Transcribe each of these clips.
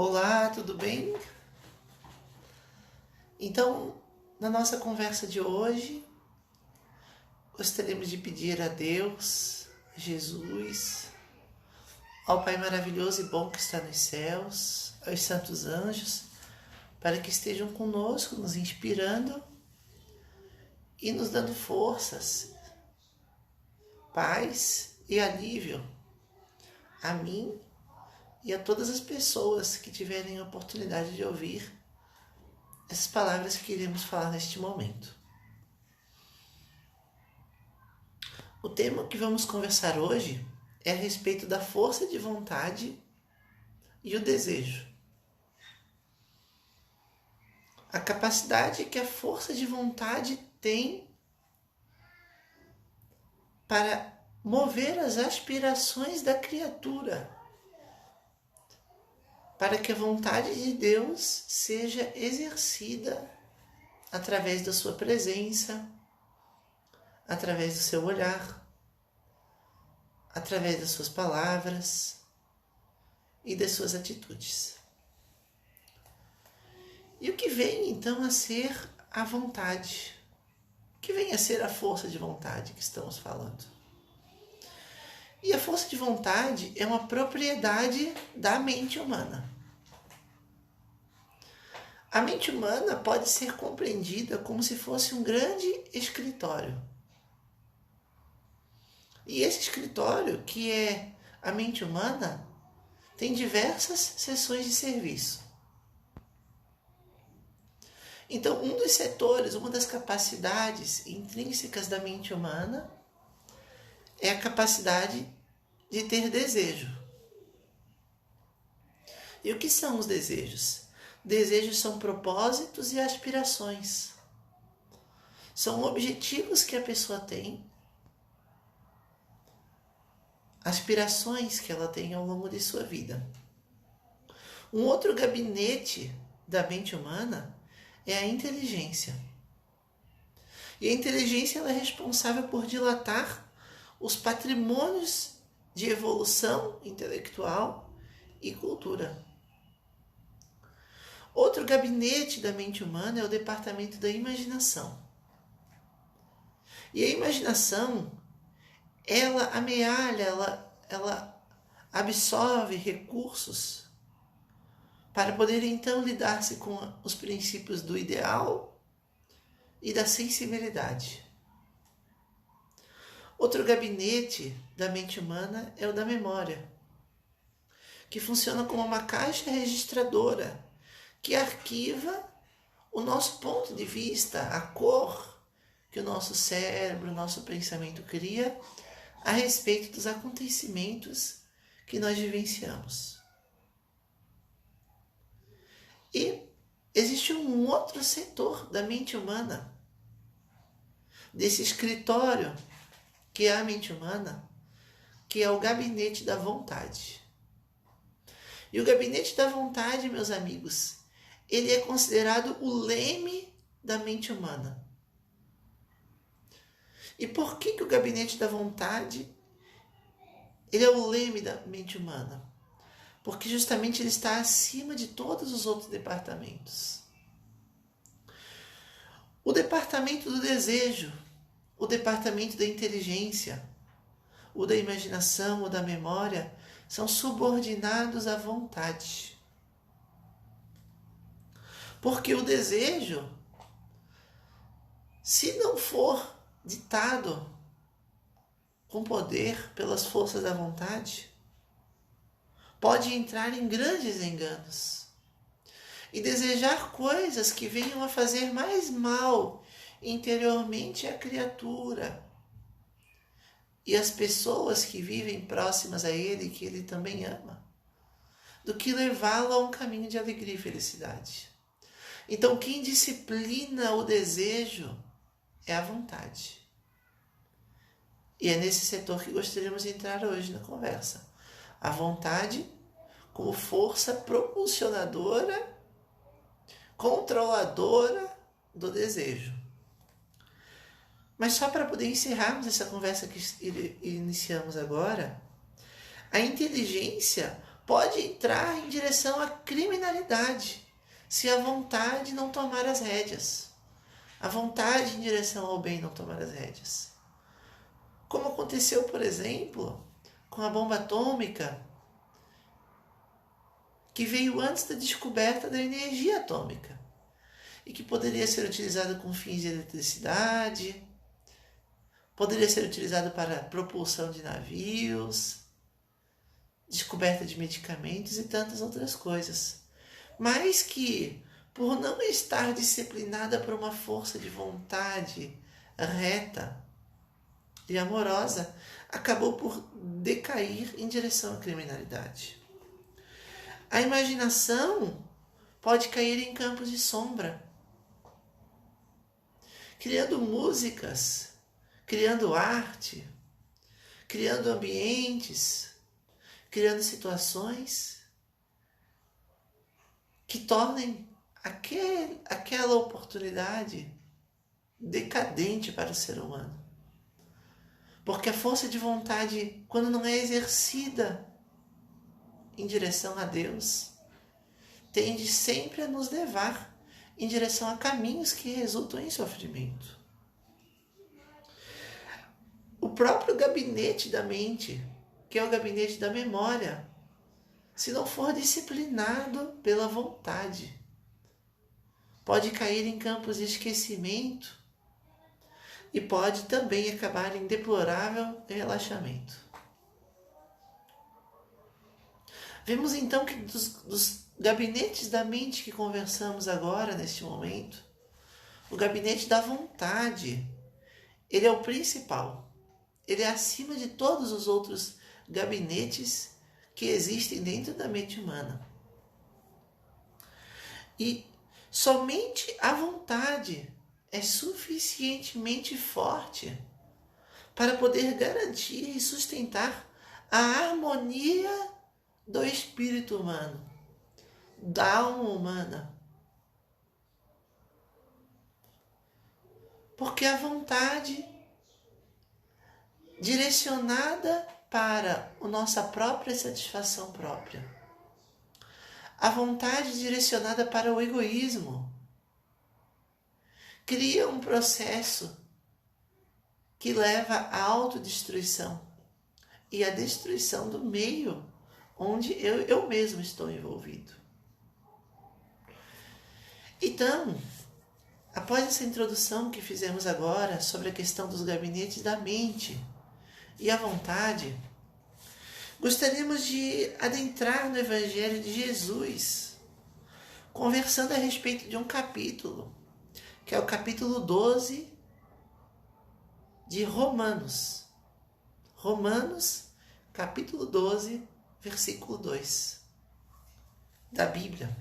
Olá, tudo bem? Então, na nossa conversa de hoje, gostaríamos de pedir a Deus, a Jesus, ao Pai maravilhoso e bom que está nos céus, aos santos anjos, para que estejam conosco, nos inspirando e nos dando forças, paz e alívio a mim e a todas as pessoas que tiverem a oportunidade de ouvir essas palavras que iremos falar neste momento. O tema que vamos conversar hoje é a respeito da força de vontade e o desejo. A capacidade que a força de vontade tem para mover as aspirações da criatura, para que a vontade de Deus seja exercida através da sua presença, através do seu olhar, através das suas palavras e das suas atitudes. E o que vem então a ser a vontade? O que vem a ser a força de vontade que estamos falando? E a força de vontade é uma propriedade da mente humana. A mente humana pode ser compreendida como se fosse um grande escritório. E esse escritório, que é a mente humana, tem diversas seções de serviço. Então, um dos setores, uma das capacidades intrínsecas da mente humana é a capacidade de ter desejo. E o que são os desejos? Desejos são propósitos e aspirações. São objetivos que a pessoa tem, aspirações que ela tem ao longo de sua vida. Um outro gabinete da mente humana é a inteligência. E a inteligência ela é responsável por dilatar os patrimônios de evolução intelectual e cultura. Outro gabinete da mente humana é o departamento da imaginação. E a imaginação, ela amealha, ela absorve recursos para poder então lidar-se com os princípios do ideal e da sensibilidade. Outro gabinete da mente humana é o da memória, que funciona como uma caixa registradora que arquiva o nosso ponto de vista, a cor que o nosso cérebro, o nosso pensamento cria a respeito dos acontecimentos que nós vivenciamos. E existe um outro setor da mente humana, desse escritório que é a mente humana, que é o gabinete da vontade. E o gabinete da vontade, meus amigos, ele é considerado o leme da mente humana. E por que o gabinete da vontade ele é o leme da mente humana? Porque justamente ele está acima de todos os outros departamentos. O departamento do desejo, o departamento da inteligência, o da imaginação, o da memória, são subordinados à vontade. Porque o desejo, se não for ditado com poder pelas forças da vontade, pode entrar em grandes enganos e desejar coisas que venham a fazer mais mal interiormente à criatura e às pessoas que vivem próximas a ele, que ele também ama, do que levá-lo a um caminho de alegria e felicidade. Então, quem disciplina o desejo é a vontade. E é nesse setor que gostaríamos de entrar hoje na conversa. A vontade como força propulsionadora, controladora do desejo. Mas só para poder encerrarmos essa conversa que iniciamos agora, a inteligência pode entrar em direção à criminalidade, se a vontade não tomar as rédeas. A vontade em direção ao bem não tomar as rédeas. Como aconteceu, por exemplo, com a bomba atômica, que veio antes da descoberta da energia atômica e que poderia ser utilizada com fins de eletricidade, poderia ser utilizado para propulsão de navios, descoberta de medicamentos e tantas outras coisas. Mas que, por não estar disciplinada por uma força de vontade reta e amorosa, acabou por decair em direção à criminalidade. A imaginação pode cair em campos de sombra, criando músicas, criando arte, criando ambientes, criando situações que tornem aquela oportunidade decadente para o ser humano. Porque a força de vontade, quando não é exercida em direção a Deus, tende sempre a nos levar em direção a caminhos que resultam em sofrimento. O próprio gabinete da mente, que é o gabinete da memória, se não for disciplinado pela vontade, pode cair em campos de esquecimento e pode também acabar em deplorável relaxamento. Vemos então que dos gabinetes da mente que conversamos agora, neste momento, o gabinete da vontade, ele é o principal. Ele é acima de todos os outros gabinetes que existem dentro da mente humana. E somente a vontade é suficientemente forte para poder garantir e sustentar a harmonia do espírito humano, da alma humana. Porque a vontade direcionada para a nossa própria satisfação própria, a vontade direcionada para o egoísmo, cria um processo que leva à autodestruição e à destruição do meio onde eu mesmo estou envolvido. Então, após essa introdução que fizemos agora sobre a questão dos gabinetes da mente e a vontade, gostaríamos de adentrar no Evangelho de Jesus, conversando a respeito de um capítulo, que é o capítulo 12 de Romanos. Romanos, capítulo 12, versículo 2 da Bíblia.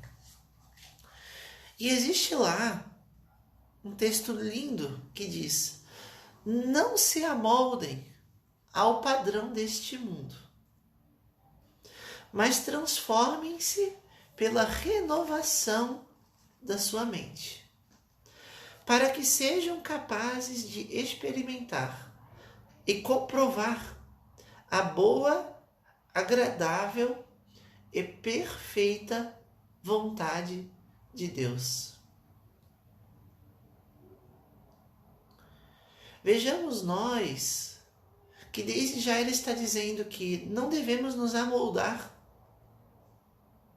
E existe lá um texto lindo que diz: não se amoldem ao padrão deste mundo, mas transformem-se pela renovação da sua mente, para que sejam capazes de experimentar e comprovar a boa, agradável e perfeita vontade de Deus. Vejamos nós que desde já ele está dizendo que não devemos nos amoldar,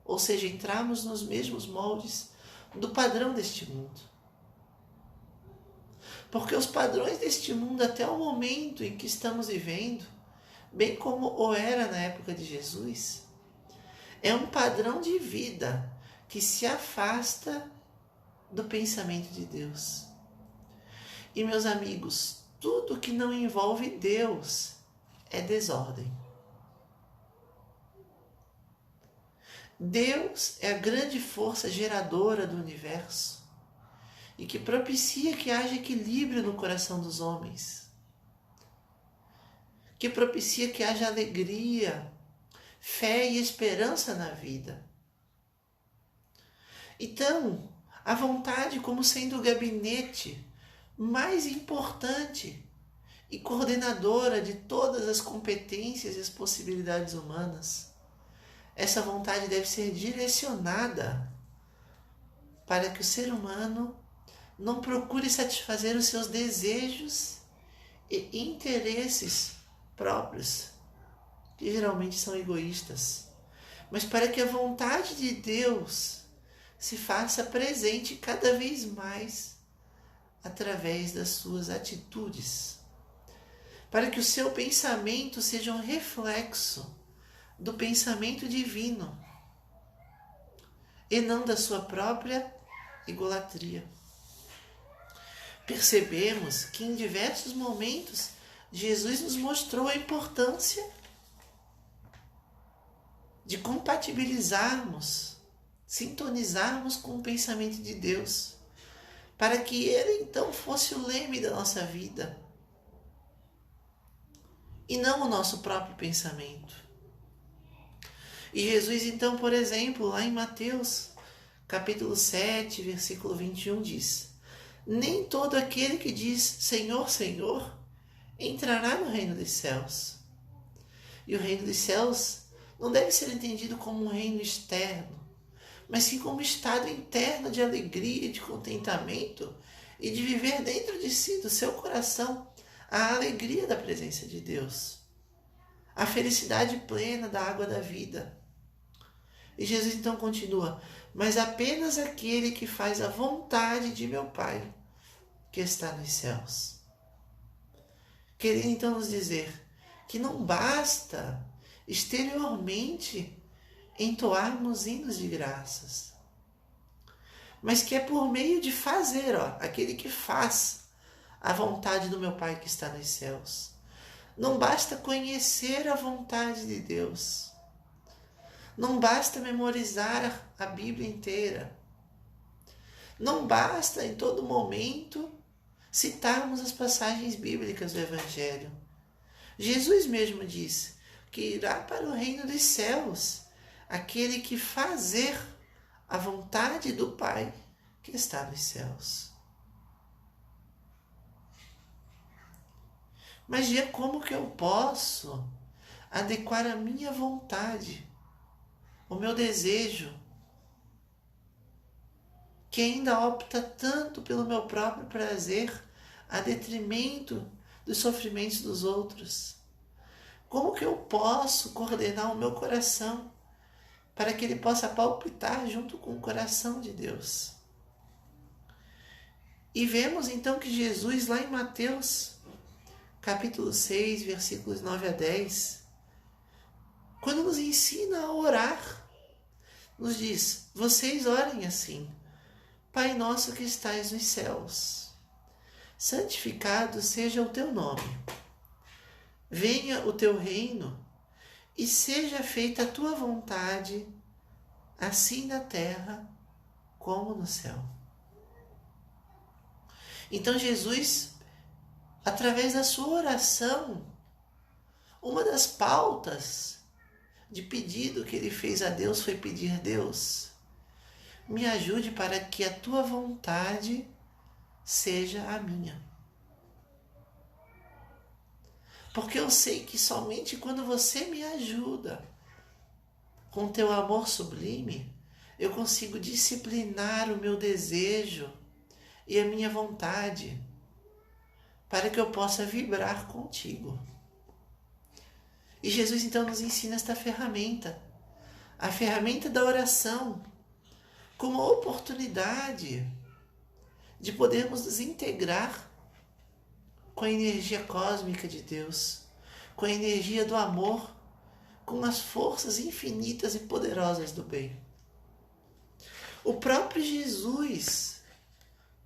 ou seja, entrarmos nos mesmos moldes do padrão deste mundo. Porque os padrões deste mundo, até o momento em que estamos vivendo, bem como o era na época de Jesus, é um padrão de vida que se afasta do pensamento de Deus. E, meus amigos, tudo que não envolve Deus é desordem. Deus é a grande força geradora do universo e que propicia que haja equilíbrio no coração dos homens, que propicia que haja alegria, fé e esperança na vida. Então, a vontade como sendo o gabinete mais importante e coordenadora de todas as competências e as possibilidades humanas, essa vontade deve ser direcionada para que o ser humano não procure satisfazer os seus desejos e interesses próprios, que geralmente são egoístas, mas para que a vontade de Deus se faça presente cada vez mais através das suas atitudes, para que o seu pensamento seja um reflexo do pensamento divino e não da sua própria egolatria. Percebemos que em diversos momentos Jesus nos mostrou a importância de compatibilizarmos, sintonizarmos com o pensamento de Deus, para que ele então fosse o leme da nossa vida e não o nosso próprio pensamento. E Jesus então, por exemplo, lá em Mateus, capítulo 7, versículo 21, diz: nem todo aquele que diz Senhor, Senhor, entrará no reino dos céus. E o reino dos céus não deve ser entendido como um reino externo, mas sim como um estado interno de alegria, de contentamento e de viver dentro de si, do seu coração, a alegria da presença de Deus, a felicidade plena da água da vida. E Jesus então continua: mas apenas aquele que faz a vontade de meu Pai, que está nos céus. Querendo então nos dizer que não basta exteriormente entoarmos hinos de graças, mas que é por meio de fazer, aquele que faz a vontade do meu Pai que está nos céus. Não basta conhecer a vontade de Deus, não basta memorizar a Bíblia inteira, não basta em todo momento citarmos as passagens bíblicas do Evangelho. Jesus mesmo disse que irá para o reino dos céus aquele que fazer a vontade do Pai que está nos céus. Mas como que eu posso adequar a minha vontade, o meu desejo, que ainda opta tanto pelo meu próprio prazer, a detrimento dos sofrimentos dos outros? Como que eu posso coordenar o meu coração para que ele possa palpitar junto com o coração de Deus? E vemos então que Jesus, lá em Mateus, capítulo 6, versículos 9 a 10, quando nos ensina a orar, nos diz: vocês orem assim: Pai nosso que estais nos céus, santificado seja o teu nome. Venha o teu reino e seja feita a tua vontade, assim na terra como no céu. Então Jesus, através da sua oração, uma das pautas de pedido que ele fez a Deus foi pedir: Deus, me ajude para que a tua vontade seja a minha. Porque eu sei que somente quando você me ajuda com teu amor sublime, eu consigo disciplinar o meu desejo e a minha vontade para que eu possa vibrar contigo. E Jesus então nos ensina esta ferramenta, a ferramenta da oração, como oportunidade de podermos nos integrar com a energia cósmica de Deus, com a energia do amor, com as forças infinitas e poderosas do bem. O próprio Jesus,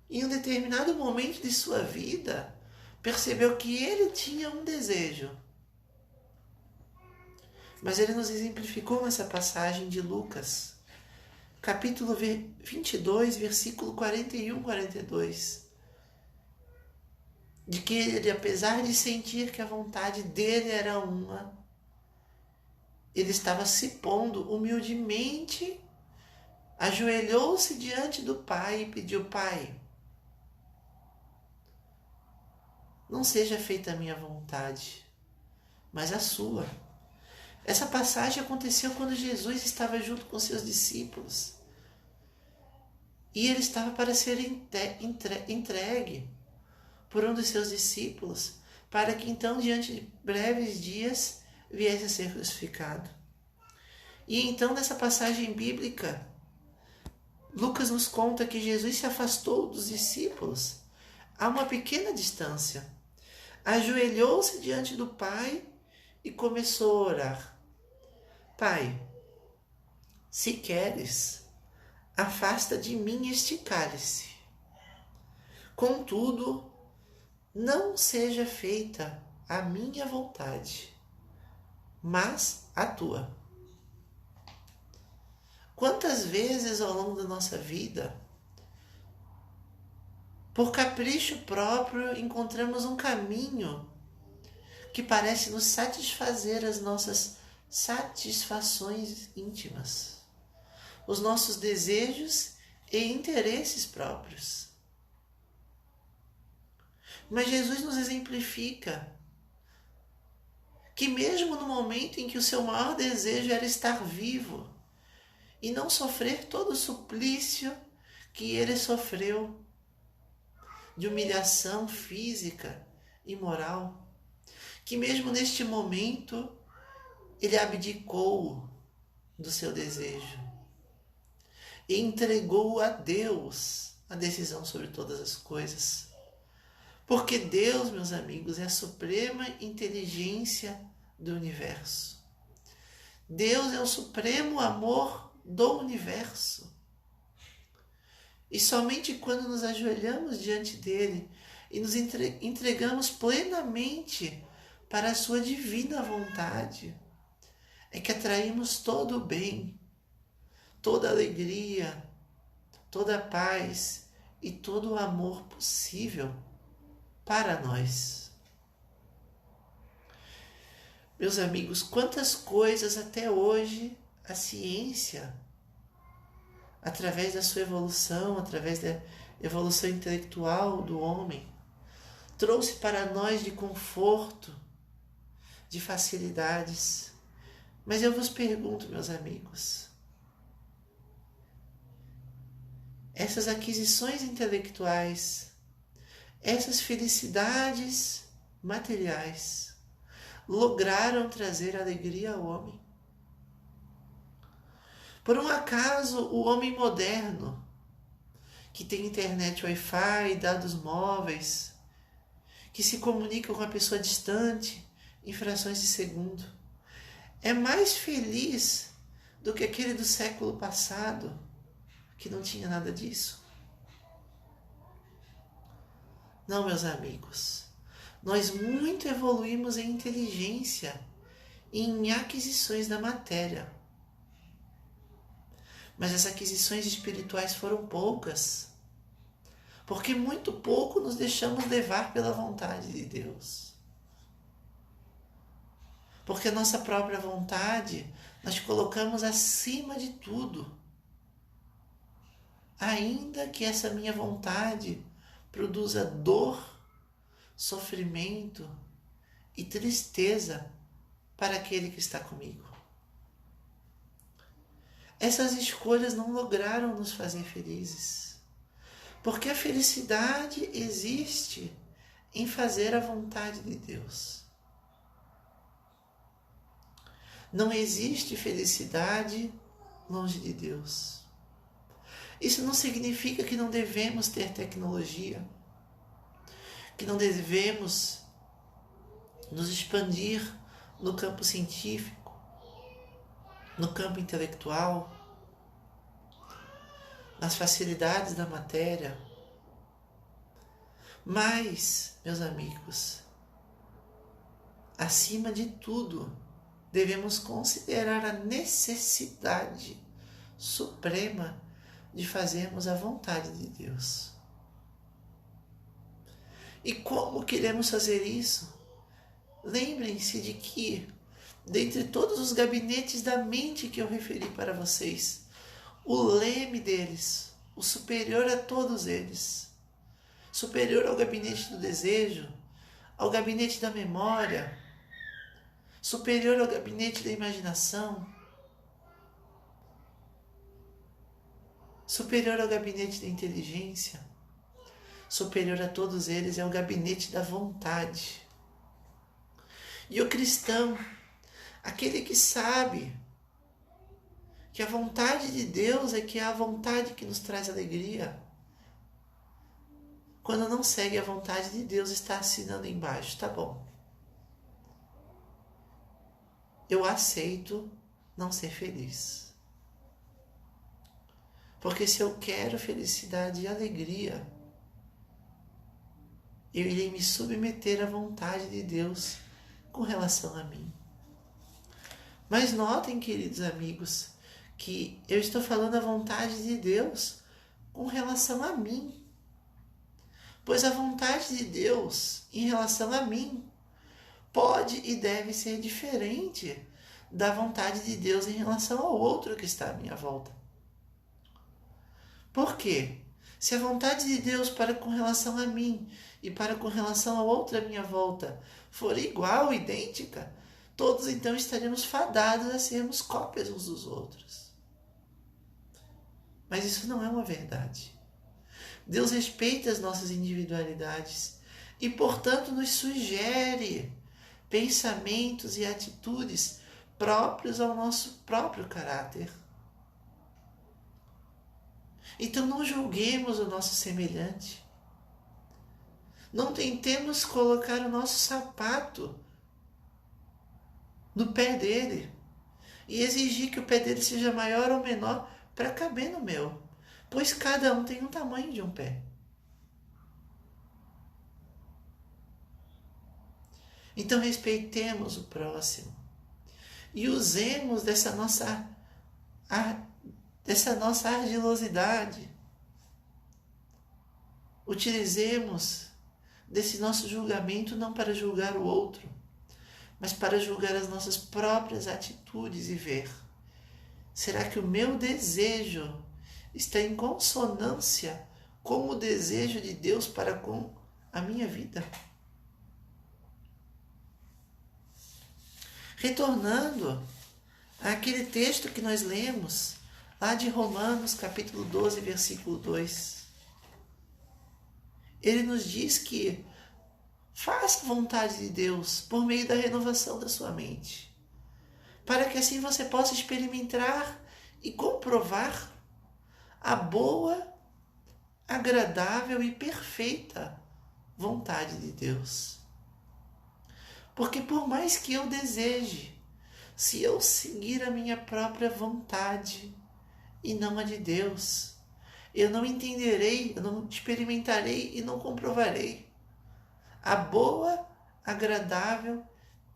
em um determinado momento de sua vida, percebeu que ele tinha um desejo. Mas ele nos exemplificou nessa passagem de Lucas, capítulo 22, versículo 41 e 42. De que ele, apesar de sentir que a vontade dele era uma, ele estava se pondo humildemente, ajoelhou-se diante do Pai e pediu: Pai, não seja feita a minha vontade, mas a sua. Essa passagem aconteceu quando Jesus estava junto com seus discípulos. E ele estava para ser entregue por um dos seus discípulos, para que então, diante de breves dias, viesse a ser crucificado. E então, nessa passagem bíblica, Lucas nos conta que Jesus se afastou dos discípulos a uma pequena distância, ajoelhou-se diante do Pai e começou a orar. Pai, se queres, afasta de mim este cálice. Contudo, não seja feita a minha vontade, mas a tua. Quantas vezes ao longo da nossa vida, por capricho próprio, encontramos um caminho que parece nos satisfazer as nossas satisfações íntimas, os nossos desejos e interesses próprios. Mas Jesus nos exemplifica que mesmo no momento em que o seu maior desejo era estar vivo e não sofrer todo o suplício que ele sofreu de humilhação física e moral, que mesmo neste momento ele abdicou do seu desejo e entregou a Deus a decisão sobre todas as coisas. Porque Deus, meus amigos, é a suprema inteligência do universo. Deus é o supremo amor do universo. E somente quando nos ajoelhamos diante dele e nos entregamos plenamente para a sua divina vontade, é que atraímos todo o bem, toda a alegria, toda a paz e todo o amor possível para nós. Meus amigos, quantas coisas até hoje a ciência, através da sua evolução, através da evolução intelectual do homem, trouxe para nós de conforto, de facilidades. Mas eu vos pergunto, meus amigos, essas aquisições intelectuais, essas felicidades materiais, lograram trazer alegria ao homem? Por um acaso, o homem moderno, que tem internet, Wi-Fi, dados móveis, que se comunica com a pessoa distante em frações de segundo, é mais feliz do que aquele do século passado, que não tinha nada disso? Não, meus amigos. Nós muito evoluímos em inteligência e em aquisições da matéria. Mas as aquisições espirituais foram poucas, porque muito pouco nos deixamos levar pela vontade de Deus. Porque a nossa própria vontade nós colocamos acima de tudo. Ainda que essa minha vontade produza dor, sofrimento e tristeza para aquele que está comigo. Essas escolhas não lograram nos fazer felizes, porque a felicidade existe em fazer a vontade de Deus. Não existe felicidade longe de Deus. Isso não significa que não devemos ter tecnologia, que não devemos nos expandir no campo científico, no campo intelectual, nas facilidades da matéria. Mas, meus amigos, acima de tudo, devemos considerar a necessidade suprema de fazermos a vontade de Deus. E como queremos fazer isso? Lembrem-se de que, dentre todos os gabinetes da mente que eu referi para vocês, o leme deles, o superior a todos eles, superior ao gabinete do desejo, ao gabinete da memória, superior ao gabinete da imaginação, superior ao gabinete da inteligência, superior a todos eles é o gabinete da vontade. E o cristão, aquele que sabe que a vontade de Deus é que é a vontade que nos traz alegria, quando não segue a vontade de Deus, está assinando embaixo, tá bom. Eu aceito não ser feliz. Porque se eu quero felicidade e alegria, eu irei me submeter à vontade de Deus com relação a mim. Mas notem, queridos amigos, que eu estou falando a vontade de Deus com relação a mim. Pois a vontade de Deus em relação a mim pode e deve ser diferente da vontade de Deus em relação ao outro que está à minha volta. Por quê? Se a vontade de Deus para com relação a mim e para com relação ao outro à minha volta for igual, idêntica, todos então estaremos fadados a sermos cópias uns dos outros. Mas isso não é uma verdade. Deus respeita as nossas individualidades e, portanto, nos sugere pensamentos e atitudes próprios ao nosso próprio caráter. Então não julguemos o nosso semelhante. Não tentemos colocar o nosso sapato no pé dele e exigir que o pé dele seja maior ou menor para caber no meu, pois cada um tem um tamanho de um pé. Então respeitemos o próximo e usemos dessa nossa ardilosidade. Utilizemos desse nosso julgamento não para julgar o outro, mas para julgar as nossas próprias atitudes e ver: será que o meu desejo está em consonância com o desejo de Deus para com a minha vida? Retornando àquele texto que nós lemos, lá de Romanos, capítulo 12, versículo 2. Ele nos diz que faça a vontade de Deus por meio da renovação da sua mente, para que assim você possa experimentar e comprovar a boa, agradável e perfeita vontade de Deus. Porque por mais que eu deseje, se eu seguir a minha própria vontade e não a de Deus, eu não entenderei, eu não experimentarei e não comprovarei a boa, agradável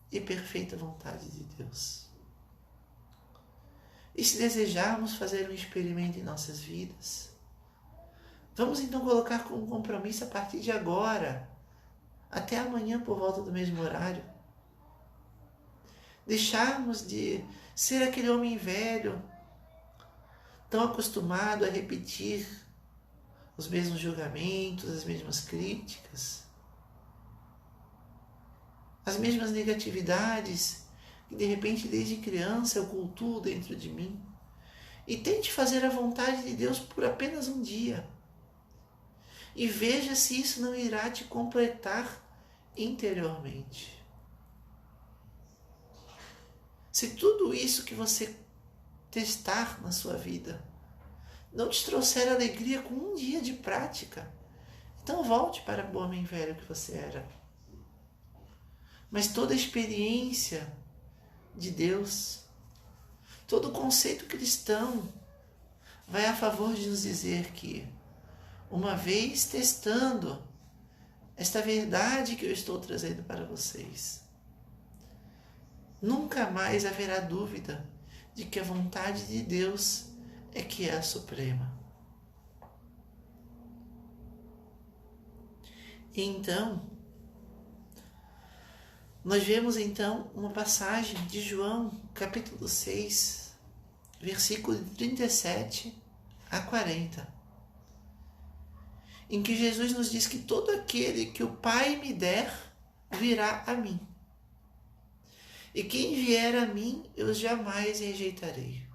e perfeita vontade de Deus. E se desejarmos fazer um experimento em nossas vidas, vamos então colocar como compromisso a partir de agora, até amanhã por volta do mesmo horário, deixarmos de ser aquele homem velho, tão acostumado a repetir os mesmos julgamentos, as mesmas críticas, as mesmas negatividades que de repente desde criança eu cultuo dentro de mim, e tente fazer a vontade de Deus por apenas um dia. E veja se isso não irá te completar interiormente. Se tudo isso que você testar na sua vida não te trouxer alegria com um dia de prática, então volte para o homem velho que você era. Mas toda a experiência de Deus, todo o conceito cristão vai a favor de nos dizer que, uma vez testando esta verdade que eu estou trazendo para vocês, nunca mais haverá dúvida de que a vontade de Deus é que é a suprema. E então, nós vemos então uma passagem de João, capítulo 6, versículo 37 a 40, em que Jesus nos diz que todo aquele que o Pai me der virá a mim. E quem vier a mim, eu jamais rejeitarei.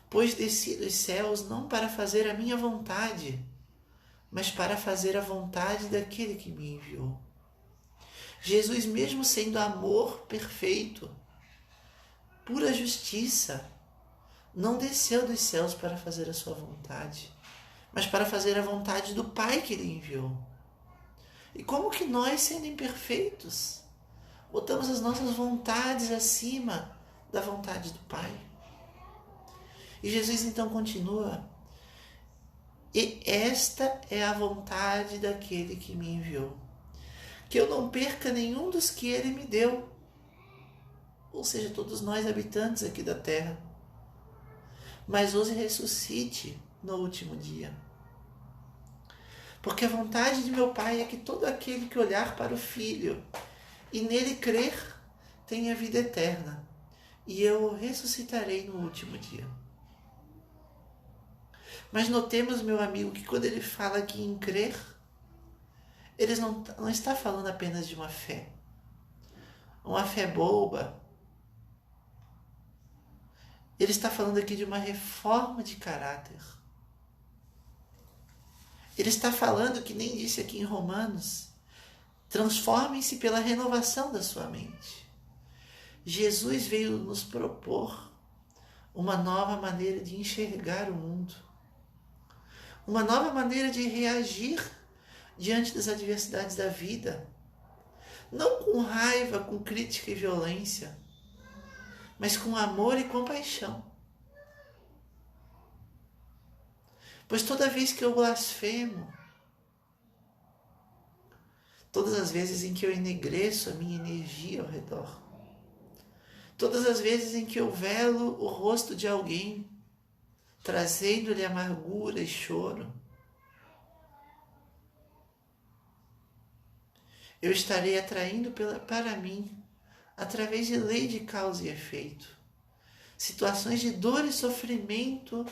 Pois desci dos céus não para fazer a minha vontade, mas para fazer a vontade daquele que me enviou. Jesus, mesmo sendo amor perfeito, pura justiça, não desceu dos céus para fazer a sua vontade, mas para fazer a vontade do Pai que ele enviou. E como que nós, sendo imperfeitos, botamos as nossas vontades acima da vontade do Pai? E Jesus então continua: e esta é a vontade daquele que me enviou, que eu não perca nenhum dos que ele me deu, ou seja, todos nós habitantes aqui da terra, mas os ressuscite no último dia. Porque a vontade de meu Pai é que todo aquele que olhar para o Filho e nele crer tenha vida eterna, e eu o ressuscitarei no último dia. Mas notemos, meu amigo, que quando ele fala aqui em crer, ele não está falando apenas de uma fé boba. Ele está falando aqui de uma reforma de caráter. Ele está falando, que nem disse aqui em Romanos, transformem-se pela renovação da sua mente. Jesus veio nos propor uma nova maneira de enxergar o mundo, uma nova maneira de reagir diante das adversidades da vida, não com raiva, com crítica e violência, mas com amor e compaixão. Pois toda vez que eu blasfemo, todas as vezes em que eu enegreço a minha energia ao redor, todas as vezes em que eu velo o rosto de alguém, trazendo-lhe amargura e choro, eu estarei atraindo para mim, através de lei de causa e efeito, situações de dor e sofrimento,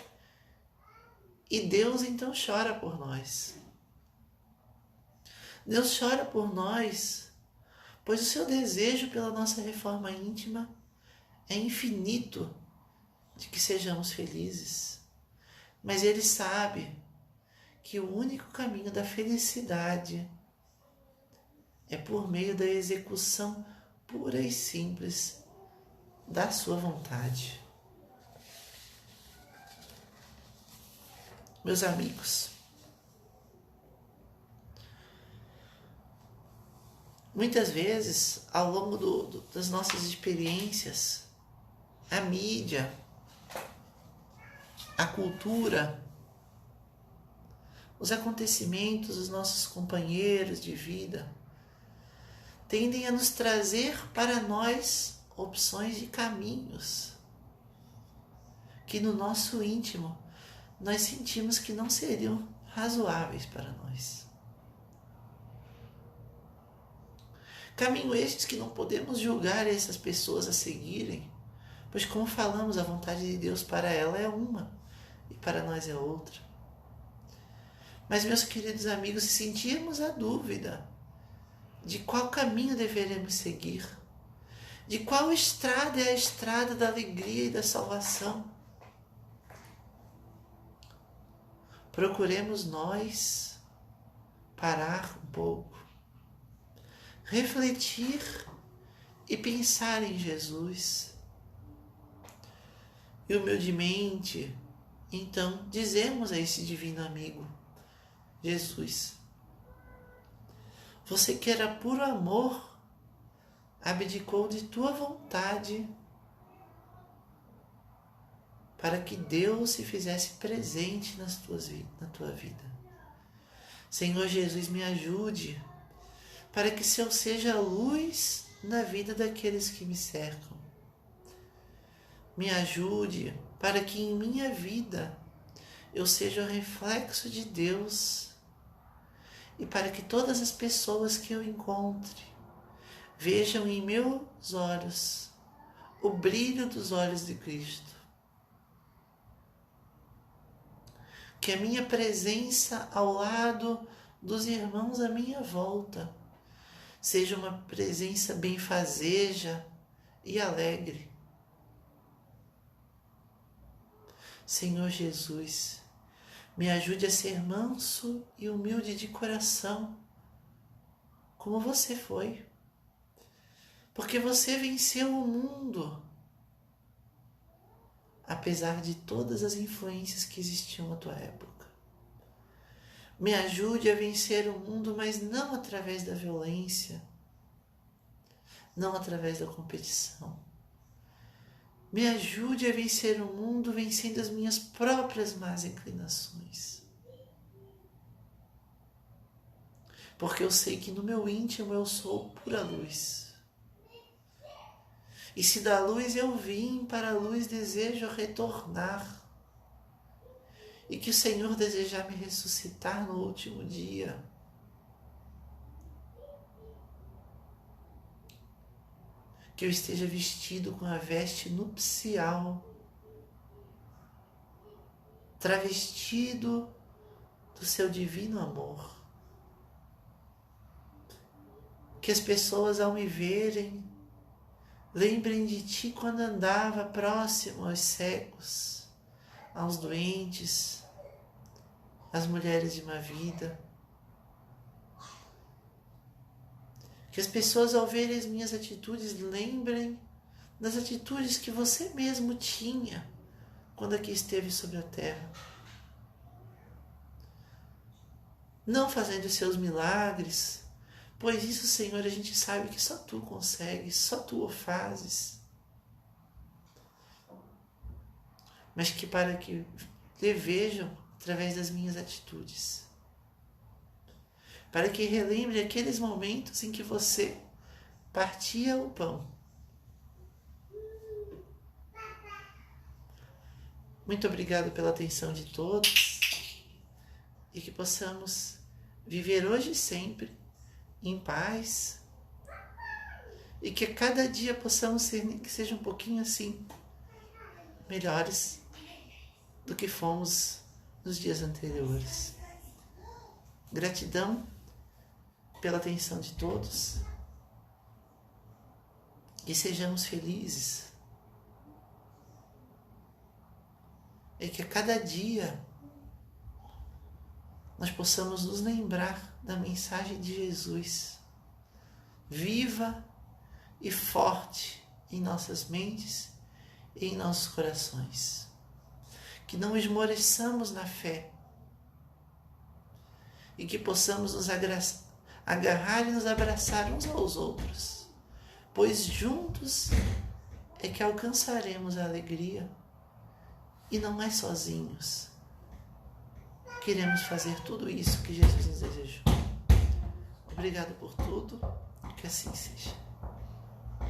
e Deus então chora por nós. Deus chora por nós, pois o seu desejo pela nossa reforma íntima é infinito, de que sejamos felizes. Mas Ele sabe que o único caminho da felicidade é por meio da execução pura e simples da sua vontade. Meus amigos, muitas vezes, ao longo das nossas experiências, a mídia, a cultura, os acontecimentos, os nossos companheiros de vida, tendem a nos trazer para nós opções de caminhos que no nosso íntimo nós sentimos que não seriam razoáveis para nós. Caminho estes que não podemos julgar essas pessoas a seguirem, pois, como falamos, a vontade de Deus para ela é uma e para nós é outra. Mas, meus queridos amigos, se sentirmos a dúvida de qual caminho deveremos seguir, de qual estrada é a estrada da alegria e da salvação, procuremos nós parar um pouco, refletir e pensar em Jesus. E humildemente, então, dizemos a esse divino amigo, Jesus, você que era puro amor, abdicou de tua vontade para que Deus se fizesse presente na tua vida. Senhor Jesus, me ajude para que eu seja luz na vida daqueles que me cercam. Me ajude para que em minha vida eu seja o reflexo de Deus e para que todas as pessoas que eu encontre vejam em meus olhos o brilho dos olhos de Cristo. Que a minha presença ao lado dos irmãos à minha volta seja uma presença benfazeja, e alegre. Senhor Jesus, me ajude a ser manso e humilde de coração, como você foi, porque você venceu o mundo, apesar de todas as influências que existiam na tua época. Me ajude a vencer o mundo, mas não através da violência, não através da competição. Me ajude a vencer o mundo vencendo as minhas próprias más inclinações. Porque eu sei que no meu íntimo eu sou pura luz. E se da luz eu vim, para a luz desejo retornar. E que o Senhor desejar me ressuscitar no último dia. Que eu esteja vestido com a veste nupcial, travestido do seu divino amor. Que as pessoas, ao me verem, lembrem de ti quando andava próximo aos cegos, aos doentes, às mulheres de má vida. Que as pessoas, ao verem as minhas atitudes, lembrem das atitudes que você mesmo tinha quando aqui esteve sobre a terra. Não fazendo os seus milagres, pois isso, Senhor, a gente sabe que só Tu consegues, só Tu o fazes. Mas que para que Te vejam através das minhas atitudes. Para que relembre aqueles momentos em que você partia o pão. Muito obrigado pela atenção de todos e que possamos viver hoje e sempre em paz e que cada dia possamos ser, nem que seja um pouquinho assim, melhores do que fomos nos dias anteriores. Gratidão pela atenção de todos e sejamos felizes. E que a cada dia nós possamos nos lembrar da mensagem de Jesus, viva e forte em nossas mentes e em nossos corações. Que não esmoreçamos na fé e que possamos nos agarrar e nos abraçar uns aos outros, pois juntos é que alcançaremos a alegria e não é sozinhos. Queremos fazer tudo isso que Jesus nos desejou. Obrigado por tudo, que assim seja.